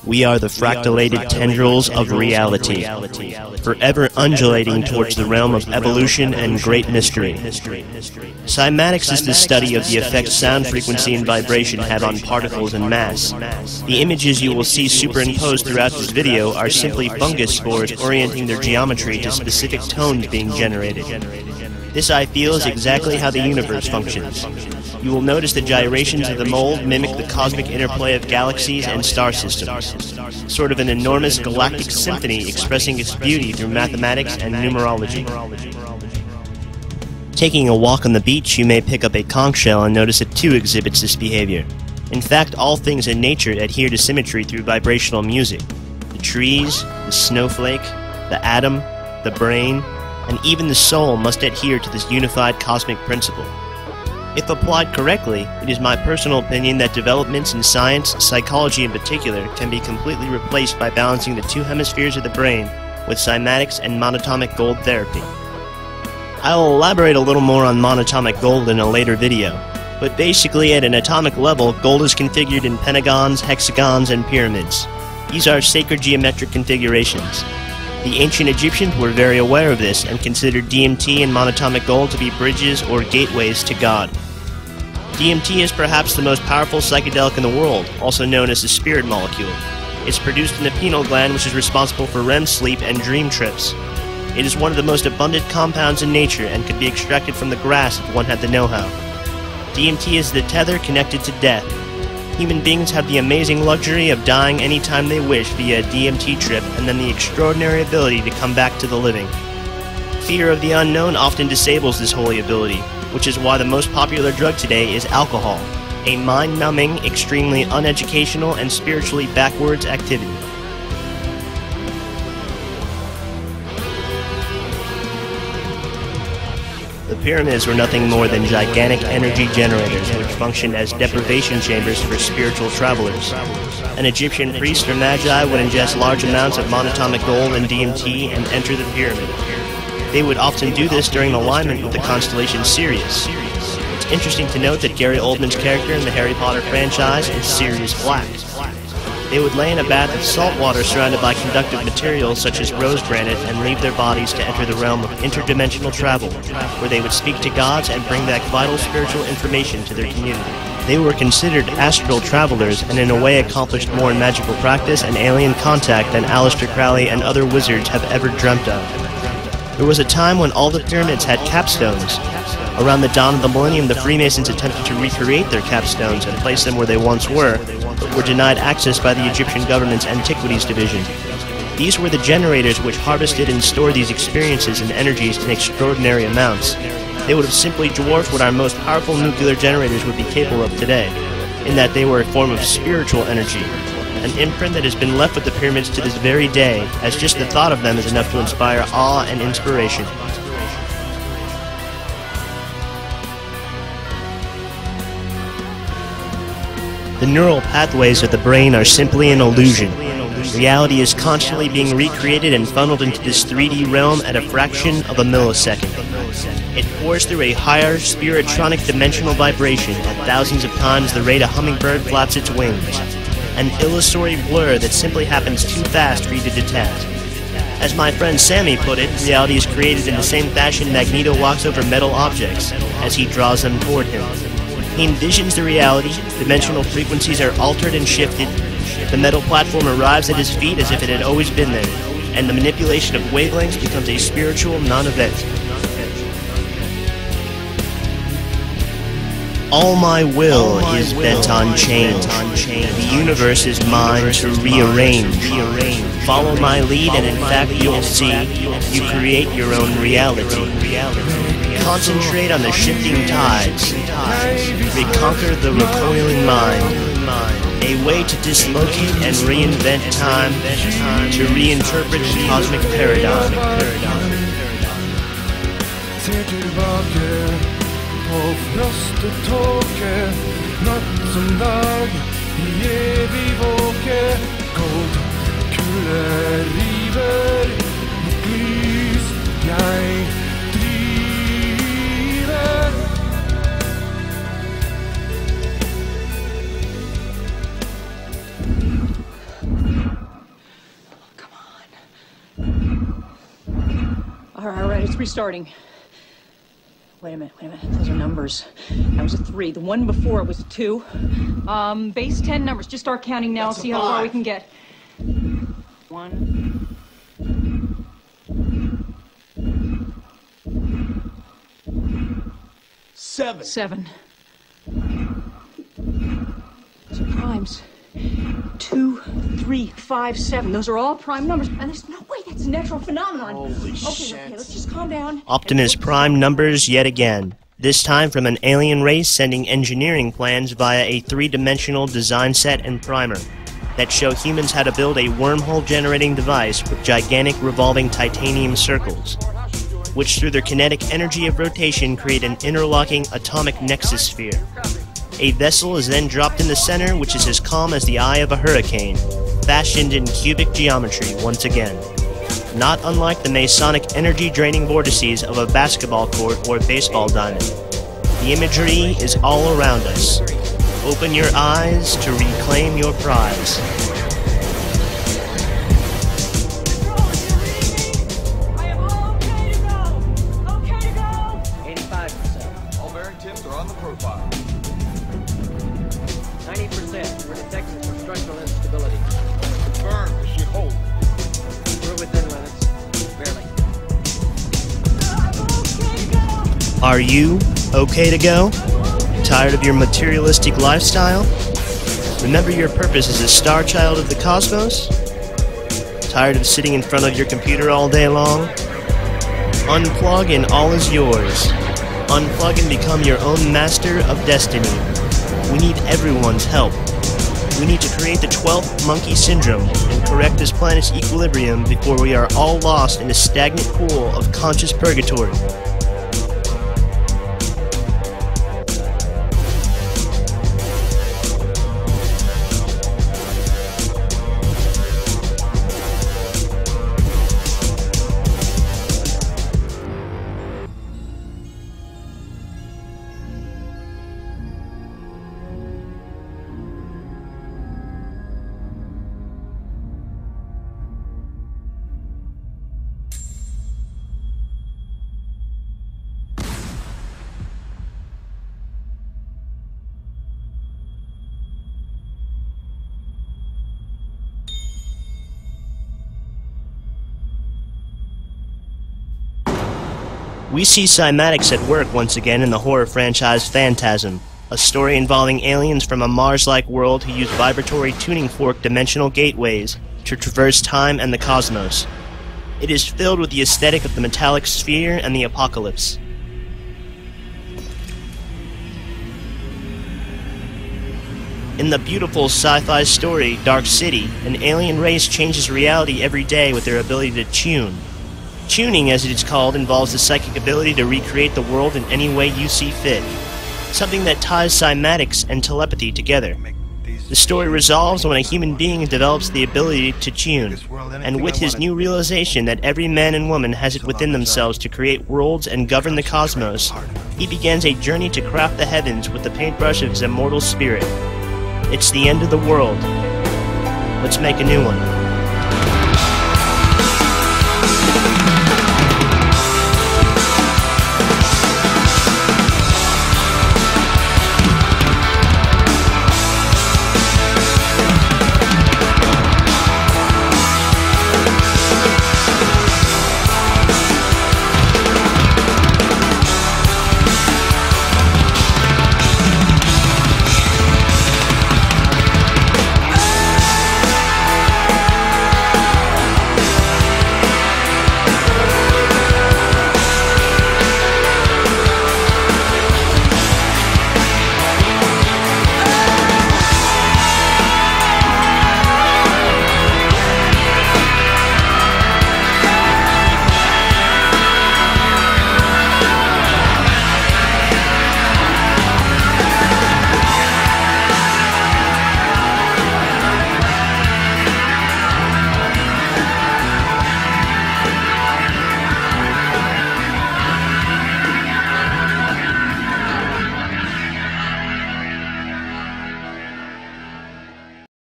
We are the fractalated tendrils of reality, forever undulating towards the realm of evolution and great mystery. Cymatics is the study of the effect sound frequency and vibration have on particles and mass. The images you will see superimposed throughout this video are simply fungus spores orienting their geometry to specific tones being generated. This, I feel, is exactly how the universe functions. You will notice the gyrations of the mold mimic the cosmic interplay of galaxies and star systems, sort of an enormous galactic symphony expressing its beauty through mathematics and numerology. Taking a walk on the beach, you may pick up a conch shell and notice it too exhibits this behavior. In fact, all things in nature adhere to symmetry through vibrational music. The trees, the snowflake, the atom, the brain, and even the soul must adhere to this unified cosmic principle. If applied correctly, it is my personal opinion that developments in science, psychology in particular, can be completely replaced by balancing the two hemispheres of the brain with cymatics and monatomic gold therapy. I will elaborate a little more on monatomic gold in a later video, but basically at an atomic level, gold is configured in pentagons, hexagons, and pyramids. These are sacred geometric configurations. The ancient Egyptians were very aware of this and considered DMT and monatomic gold to be bridges or gateways to God. DMT is perhaps the most powerful psychedelic in the world, also known as the spirit molecule. It's produced in the pineal gland, which is responsible for REM sleep and dream trips. It is one of the most abundant compounds in nature and could be extracted from the grass if one had the know-how. DMT is the tether connected to death. Human beings have the amazing luxury of dying anytime they wish via a DMT trip, and then the extraordinary ability to come back to the living. Fear of the unknown often disables this holy ability, which is why the most popular drug today is alcohol, a mind-numbing, extremely uneducational, and spiritually backwards activity. The pyramids were nothing more than gigantic energy generators which functioned as deprivation chambers for spiritual travelers. An Egyptian priest or magi would ingest large amounts of monatomic gold and DMT and enter the pyramid. They would often do this during alignment with the constellation Sirius. It's interesting to note that Gary Oldman's character in the Harry Potter franchise is Sirius Black. They would lay in a bath of salt water surrounded by conductive materials such as rose granite and leave their bodies to enter the realm of interdimensional travel, where they would speak to gods and bring back vital spiritual information to their community. They were considered astral travelers and in a way accomplished more in magical practice and alien contact than Aleister Crowley and other wizards have ever dreamt of. There was a time when all the pyramids had capstones. Around the dawn of the millennium, the Freemasons attempted to recreate their capstones and place them where they once were, but were denied access by the Egyptian government's Antiquities Division. These were the generators which harvested and stored these experiences and energies in extraordinary amounts. They would have simply dwarfed what our most powerful nuclear generators would be capable of today, in that they were a form of spiritual energy, an imprint that has been left with the pyramids to this very day, as just the thought of them is enough to inspire awe and inspiration. The neural pathways of the brain are simply an illusion. Reality is constantly being recreated and funneled into this 3D realm at a fraction of a millisecond. It pours through a higher, spiritronic dimensional vibration at thousands of times the rate a hummingbird flaps its wings. An illusory blur that simply happens too fast for you to detect. As my friend Sammy put it, reality is created in the same fashion Magneto walks over metal objects, as he draws them toward him. He envisions the reality, dimensional frequencies are altered and shifted, the metal platform arrives at his feet as if it had always been there, and the manipulation of wavelengths becomes a spiritual non-event. All my will is bent on change. The universe is mine to rearrange. Follow my lead and in fact you'll see, you create your own reality. Concentrate on the shifting tides. Reconquer the recoiling mind. A way to dislocate and reinvent time, to reinterpret the cosmic paradigm. Natt som dag, i evig våke, gold kuler river, mitt lys, jeg driver. right, it's restarting. Wait a minute. Those are numbers. That was a 3. The one before it was a 2. Base 10 numbers. Just start counting now. See how far we can get. 1. 7. 7. Those are primes. 2, 3, 5, 7. Those are all prime numbers. And there's no way that's a natural phenomenon. Holy shit. Okay, let's just calm down. Optimus Prime numbers yet again. This time from an alien race sending engineering plans via a 3-dimensional design set and primer that show humans how to build a wormhole-generating device with gigantic revolving titanium circles, which through their kinetic energy of rotation create an interlocking atomic nexus sphere. A vessel is then dropped in the center, which is as calm as the eye of a hurricane, fashioned in cubic geometry once again. Not unlike the Masonic energy-draining vortices of a basketball court or baseball diamond. The imagery is all around us. Open your eyes to reclaim your prize. I am okay to go! Okay to go! 85%. All bearing tips are on the profile. 90%. We're detecting some structural instability. Confirm the ship hold. We're within limits. Barely. I'm okay to go! Are you okay to go? Tired of your materialistic lifestyle? Remember your purpose as a star child of the cosmos? Tired of sitting in front of your computer all day long? Unplug and all is yours. Unplug and become your own master of destiny. We need everyone's help. We need to create the 12th monkey syndrome and correct this planet's equilibrium before we are all lost in a stagnant pool of conscious purgatory. We see Cymatics at work once again in the horror franchise Phantasm, a story involving aliens from a Mars-like world who use vibratory tuning fork dimensional gateways to traverse time and the cosmos. It is filled with the aesthetic of the metallic sphere and the apocalypse. In the beautiful sci-fi story Dark City, an alien race changes reality every day with their ability to tune. Tuning, as it is called, involves the psychic ability to recreate the world in any way you see fit, something that ties cymatics and telepathy together. The story resolves when a human being develops the ability to tune, and with his new realization that every man and woman has it within themselves to create worlds and govern the cosmos, he begins a journey to craft the heavens with the paintbrush of his immortal spirit. It's the end of the world. Let's make a new one.